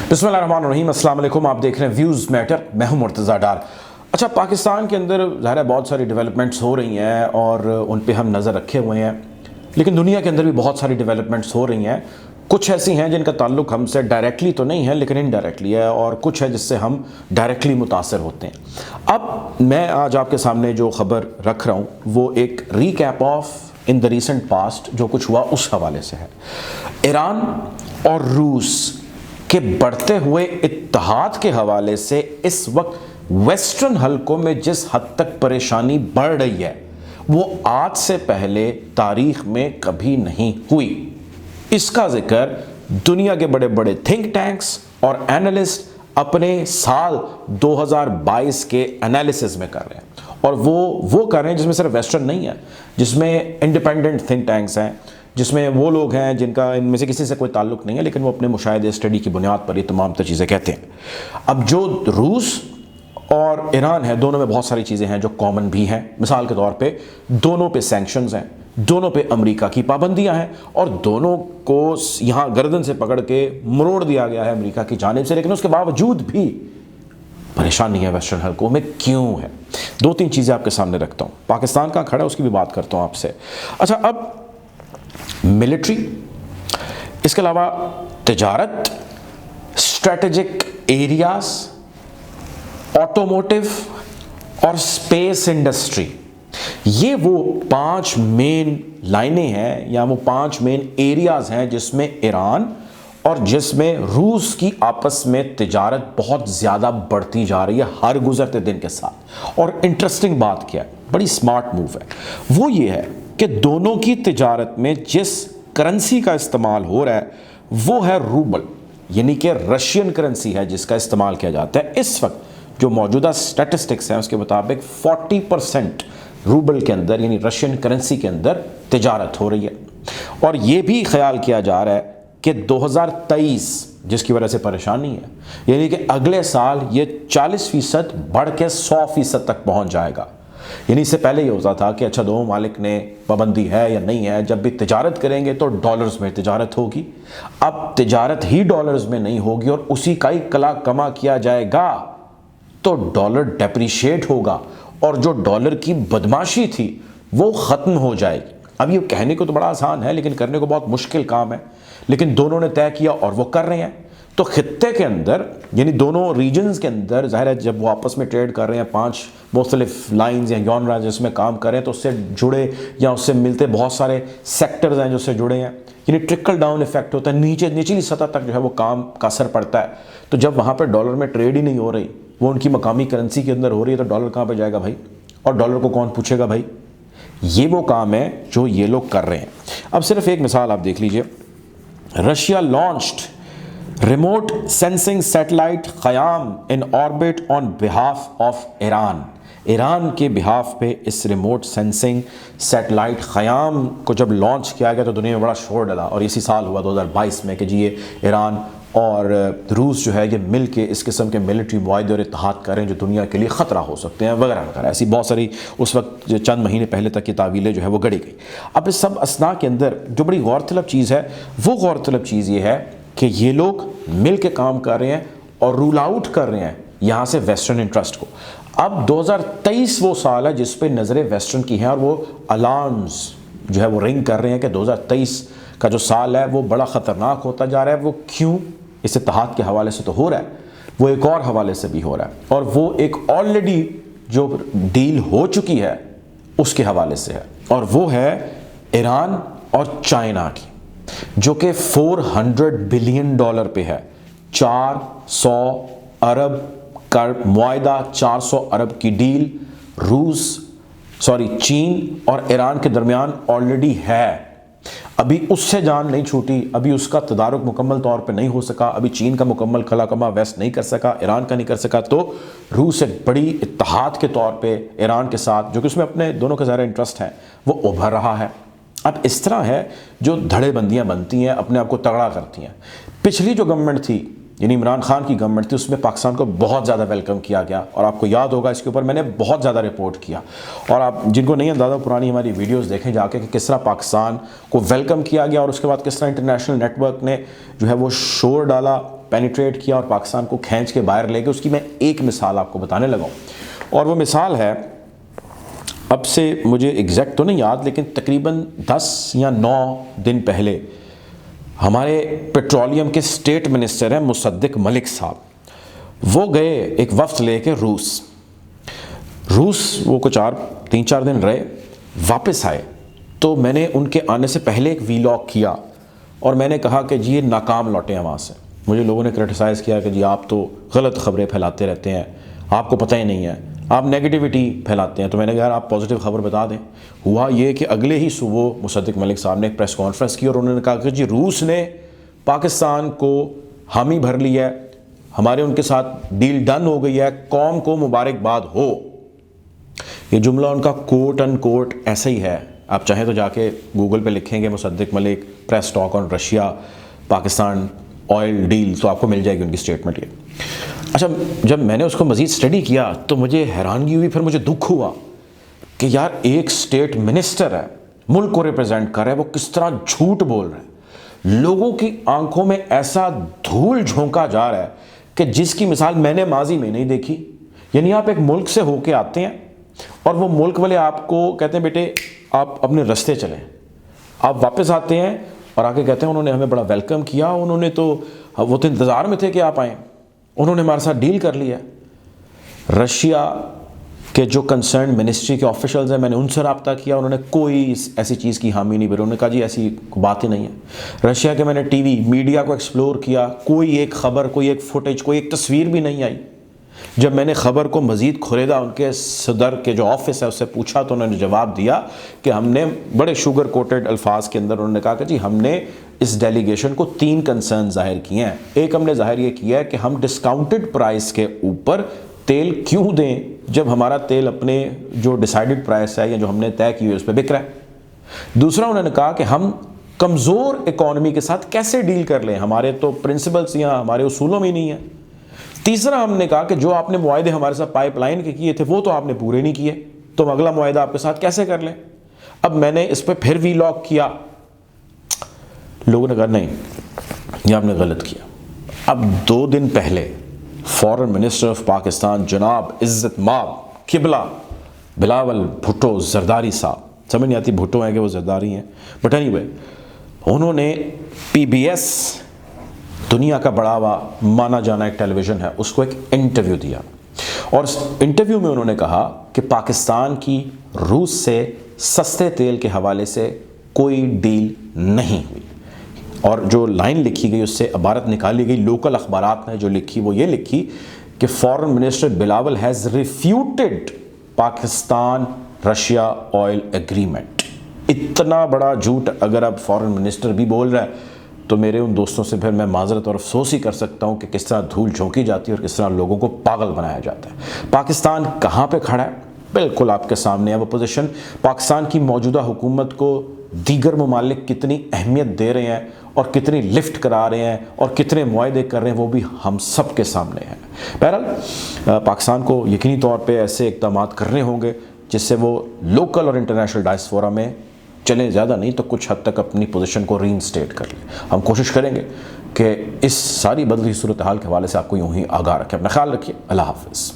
बिस्मिल्लाहिर्रहमानिर्रहीम, अस्सलाम वालेकुम। आप देख रहे हैं व्यूज़ मैटर, मैं हूं मुर्तज़ा डार। अच्छा, पाकिस्तान के अंदर ज़ाहिर है बहुत सारी डेवलपमेंट्स हो रही हैं और उन पे हम नज़र रखे हुए हैं, लेकिन दुनिया के अंदर भी बहुत सारी डेवलपमेंट्स हो रही हैं। कुछ ऐसी हैं जिनका ताल्लुक़ हमसे डायरेक्टली तो नहीं है लेकिन इनडायरेक्टली है, और कुछ है जिससे हम डायरेक्टली मुतासर होते हैं। अब मैं आज आपके सामने जो ख़बर रख रहा हूँ वो एक recap of in the recent past जो कुछ हुआ उस हवाले से है। ईरान और रूस के बढ़ते हुए इत्तेहाद के हवाले से इस वक्त वेस्टर्न हलकों में जिस हद तक परेशानी बढ़ रही है वो आज से पहले तारीख में कभी नहीं हुई। इसका जिक्र दुनिया के बड़े बड़े थिंक टैंक्स और एनालिस्ट अपने साल 2022 के एनालिसिस में कर रहे हैं, और वो कर रहे हैं जिसमें सिर्फ वेस्टर्न नहीं है, जिसमें इंडिपेंडेंट थिंक टैंक्स हैं, जिसमें वो लोग हैं जिनका इनमें से किसी से कोई ताल्लुक़ नहीं है लेकिन वो अपने मुशाहिदे स्टडी की बुनियाद पर ये तमाम चीज़ें कहते हैं। अब जो रूस और ईरान है, दोनों में बहुत सारी चीज़ें हैं जो कॉमन भी हैं। मिसाल के तौर पे दोनों पे सैंक्शंस हैं, दोनों पे अमेरिका की पाबंदियां हैं, और दोनों को यहाँ गर्दन से पकड़ के मरोड़ दिया गया है अमेरिका की जानिब से, लेकिन उसके बावजूद भी परेशानी है वेस्टर्न हलकों में। क्यों है? दो तीन चीज़ें आपके सामने रखता हूँ। पाकिस्तान कहाँ खड़ा है उसकी भी बात करता हूँ आपसे। अच्छा, अब मिलिट्री, इसके अलावा तिजारत, स्ट्रेटेजिक एरियाज, ऑटोमोटिव और स्पेस इंडस्ट्री, ये वो 5 मेन लाइनें हैं या वो 5 मेन एरियाज हैं जिसमें ईरान और जिसमें रूस की आपस में तिजारत बहुत ज़्यादा बढ़ती जा रही है हर गुजरते दिन के साथ। और इंटरेस्टिंग बात क्या है, बड़ी स्मार्ट मूव है, वो ये है कि दोनों की तिजारत में जिस करेंसी का इस्तेमाल हो रहा है वो है रूबल, यानी कि रशियन करेंसी है जिसका इस्तेमाल किया जाता है। इस वक्त जो मौजूदा स्टैटिस्टिक्स हैं उसके मुताबिक 40% रूबल के अंदर यानी रशियन करेंसी के अंदर तिजारत हो रही है। और ये भी ख्याल किया जा रहा है कि 2023 जिसकी वजह से परेशानी है, यानी कि अगले साल ये 40% बढ़ के 100% तक पहुंच जाएगा। यानी इससे पहले ये होता था कि अच्छा, दो मालिक ने पाबंदी है या नहीं है, जब भी तिजारत करेंगे तो डॉलर्स में तिजारत होगी। अब तिजारत ही डॉलर्स में नहीं होगी और उसी का ही कला कमा किया जाएगा तो डॉलर डेप्रिशिएट होगा और जो डॉलर की बदमाशी थी वो ख़त्म हो जाएगी। अब ये कहने को तो बड़ा आसान है लेकिन करने को बहुत मुश्किल काम है, लेकिन दोनों ने तय किया और वो कर रहे हैं। तो खित्ते के अंदर यानी दोनों रीजन्स के अंदर ज़ाहिर है जब वो आपस में ट्रेड कर रहे हैं, 5 मुख्तलिफ लाइन्स या जॉनरा जिसमें काम कर रहे हैं, तो उससे जुड़े या उससे मिलते बहुत सारे सेक्टर्स हैं जो उससे जुड़े हैं, यानी ट्रिकल डाउन इफेक्ट होता है, निचली सतह तक जो है वो काम का असर पड़ता है। तो जब वहाँ पर डॉलर में ट्रेड ही नहीं हो रही, वो उनकी मकामी करेंसी के अंदर हो रही है, तो डॉलर कहाँ पर जाएगा भाई, और डॉलर को कौन पूछेगा भाई। ये वो काम है जो ये लोग कर रहे हैं। अब सिर्फ एक मिसाल आप देख लीजिए, Russia launched remote sensing satellite Khayyam in orbit on behalf of Iran. Iran के बिहाफ पे इस रिमोट सेंसिंग सैटेलाइट क़याम को जब लॉन्च किया गया तो दुनिया में बड़ा शोर डला, और इसी साल हुआ 2022 में कि जी ये ईरान और रूस जो है ये मिल के इस किस्म के मिलिट्री मुआहदे और इत्तेहाद करें जो दुनिया के लिए ख़तरा हो सकते हैं वगैरह वगैरह। ऐसी बहुत सारी उस वक्त जो चंद महीने पहले तक की तावीलें जो है वो गढ़ी गई। अब इस सब असना के अंदर जो बड़ी गौरतलब चीज़ है वो गौरतलब चीज़ ये है कि ये लोग मिल के काम कर रहे हैं और रूल आउट कर रहे हैं यहाँ से वेस्टर्न इंटरेस्ट को। अब 2023 वो साल है जिस पे नज़रें वेस्टर्न की हैं और वो अलार्म्स जो है वो रिंग कर रहे हैं कि 2023 का जो साल है वो बड़ा ख़तरनाक होता जा रहा है। वो क्यों? इस इत्तेहाद के हवाले से तो हो रहा है, वो एक और हवाले से भी हो रहा है, और वो एक ऑलरेडी जो डील हो चुकी है उसके हवाले से है, और वो है ईरान और चाइना की, जो कि $400 बिलियन पे है। 400 अरब का मुआहदा, 400 अरब की डील चीन और ईरान के दरमियान ऑलरेडी है। अभी उससे जान नहीं छूटी, अभी उसका तदारुक मुकम्मल तौर पे नहीं हो सका, अभी चीन का मुकम्मल खलाकमा वेस्ट नहीं कर सका, ईरान का नहीं कर सका, तो रूस एक बड़ी इत्तेहाद के तौर पे ईरान के साथ, जो कि उसमें अपने दोनों के ज़ाहिर इंटरेस्ट हैं, वो उभर रहा है। अब इस तरह है जो धड़ेबंदियाँ बनती हैं, अपने आप को तगड़ा करती हैं। पिछली जो गवर्नमेंट थी यानी इमरान खान की गवर्नमेंट थी, उसमें पाकिस्तान को बहुत ज़्यादा वेलकम किया गया, और आपको याद होगा इसके ऊपर मैंने बहुत ज़्यादा रिपोर्ट किया, और आप जिनको नहीं अंदाज़ा पुरानी हमारी वीडियोस देखें जाके कि किस तरह पाकिस्तान को वेलकम किया गया और उसके बाद किस तरह इंटरनेशनल नेटवर्क ने जो है वो शोर डाला پینیٹریٹ کیا اور پاکستان کو کھینچ کے باہر لے گئے. اس کی میں ایک مثال آپ کو بتانے لگا ہوں, اور وہ مثال ہے, اب سے مجھے ایگزیکٹ تو نہیں یاد, لیکن تقریباً 10 یا 9 دن پہلے ہمارے پیٹرولیم کے اسٹیٹ منسٹر ہیں مصدق ملک صاحب, وہ گئے ایک وفد لے کے روس. وہ کچھ 3-4 دن رہے, واپس آئے. تو میں نے ان کے آنے سے پہلے ایک ویلاگ کیا اور میں نے کہا کہ جی یہ ناکام لوٹے ہیں وہاں سے. مجھے لوگوں نے کرٹیسائز کیا کہ جی آپ تو غلط خبریں پھیلاتے رہتے ہیں, آپ کو پتہ ہی نہیں ہے, آپ نیگیٹیوٹی پھیلاتے ہیں. تو میں نے کہا یار آپ پازیٹیو خبر بتا دیں. ہوا یہ کہ اگلے ہی صبح مصدق ملک صاحب نے ایک پریس کانفرنس کی اور انہوں نے کہا کہ جی روس نے پاکستان کو حامی بھر لیا ہے, ہمارے ان کے ساتھ ڈیل ڈن ہو گئی ہے, قوم کو مبارکباد ہو. یہ جملہ ان کا کوٹ ان کوٹ ایسا ہی ہے. آپ چاہیں تو جا کے گوگل پہ لکھیں گے Musadiq Malik press talk on Russia Pakistan oil deal, تو آپ کو مل جائے گی ان کی اسٹیٹمنٹ. یہ اچھا, جب میں نے اس کو مزید اسٹڈی کیا تو مجھے حیرانگی ہوئی, پھر مجھے دکھ ہوا کہ یار ایک اسٹیٹ منسٹر ہے, ملک کو ریپرزینٹ کر رہا ہے, وہ کس طرح جھوٹ بول رہا ہے. لوگوں کی آنکھوں میں ایسا دھول جھونکا جا رہا ہے کہ جس کی مثال میں نے ماضی میں نہیں دیکھی. یعنی آپ ایک ملک سے ہو کے آتے ہیں اور وہ ملک والے آپ کو کہتے ہیں بیٹے آپ اپنے رستے چلیں, آپ واپس آتے ہیں اور آ کے کہتے ہیں انہوں نے ہمیں بڑا ویلکم کیا, وہ تو انتظار میں تھے کہ آپ آئیں, انہوں نے ہمارے ساتھ ڈیل کر لیا. رشیا کے جو کنسرن منسٹری کے آفیشلز ہیں, میں نے ان سے رابطہ کیا, انہوں نے کوئی ایسی چیز کی حامی نہیں بھری. انہوں نے کہا جی ایسی بات ہی نہیں ہے. رشیا کے میں نے ٹی وی میڈیا کو ایکسپلور کیا, کوئی ایک خبر, کوئی ایک فوٹیج, کوئی ایک تصویر بھی نہیں آئی. جب میں نے خبر کو مزید کھریدا, ان کے صدر کے جو آفس ہے اس سے پوچھا, تو انہوں نے جواب دیا کہ ہم نے بڑے شوگر کوٹڈ الفاظ کے اندر انہوں نے کہا کہ جی ہم نے اس ڈیلیگیشن کو 3 کنسرن ظاہر کیے ہیں. ایک ہم نے ظاہر یہ کیا ہے کہ ہم ڈسکاؤنٹڈ پرائس کے اوپر تیل کیوں دیں جب ہمارا تیل اپنے جو ڈیسائیڈڈ پرائس ہے یا جو ہم نے طے کی ہوئی اس پہ بک رہا ہے. دوسرا انہوں نے کہا کہ ہم کمزور اکانومی کے ساتھ کیسے ڈیل کر لیں, ہمارے تو پرنسپلس یا ہمارے اصولوں میں ہی نہیں ہیں. تیسرا ہم نے کہا کہ جو آپ نے معاہدے ہمارے ساتھ پائپ لائن کے کیے تھے وہ تو آپ نے پورے نہیں کیے, تو ہم اگلا معاہدہ آپ کے ساتھ کیسے کر لیں. اب میں نے اس پہ پھر ویلاگ کیا, لوگوں نے کہا نہیں یہ آپ نے غلط کیا. اب 2 دن پہلے فارن منسٹر آف پاکستان جناب عزت مآب قبلہ بلاول بھٹو زرداری صاحب, سمجھ نہیں آتی بھٹو ہیں کہ وہ زرداری ہیں, بٹ اینی وے, انہوں نے PBS دنیا کا بڑا ہوا مانا جانا ایک ٹیلی ویژن ہے, اس کو ایک انٹرویو دیا, اور اس انٹرویو میں انہوں نے کہا کہ پاکستان کی روس سے سستے تیل کے حوالے سے کوئی ڈیل نہیں ہوئی. اور جو لائن لکھی گئی اس سے عبارت نکالی گئی, لوکل اخبارات نے جو لکھی وہ یہ لکھی کہ foreign minister Bilawal has refuted Pakistan Russia oil agreement. اتنا بڑا جھوٹ اگر اب فارن منسٹر بھی بول رہا ہے تو میرے ان دوستوں سے پھر میں معذرت اور افسوس ہی کر سکتا ہوں کہ کس طرح دھول جھونکی جاتی ہے اور کس طرح لوگوں کو پاگل بنایا جاتا ہے. پاکستان کہاں پہ کھڑا ہے بالکل آپ کے سامنے ہے وہ پوزیشن. پاکستان کی موجودہ حکومت کو دیگر ممالک کتنی اہمیت دے رہے ہیں اور کتنی لفٹ کرا رہے ہیں اور کتنے معاہدے کر رہے ہیں وہ بھی ہم سب کے سامنے ہیں. بہرحال پاکستان کو یقینی طور پہ ایسے اقدامات کرنے ہوں گے جس سے وہ لوکل اور انٹرنیشنل ڈائسپورا میں چلیں, زیادہ نہیں تو کچھ حد تک اپنی پوزیشن کو ری انسٹیٹ کر لیں. ہم کوشش کریں گے کہ اس ساری بدلی صورتحال کے حوالے سے آپ کو یوں ہی آگاہ رکھیں. اپنا خیال رکھیے. اللہ حافظ.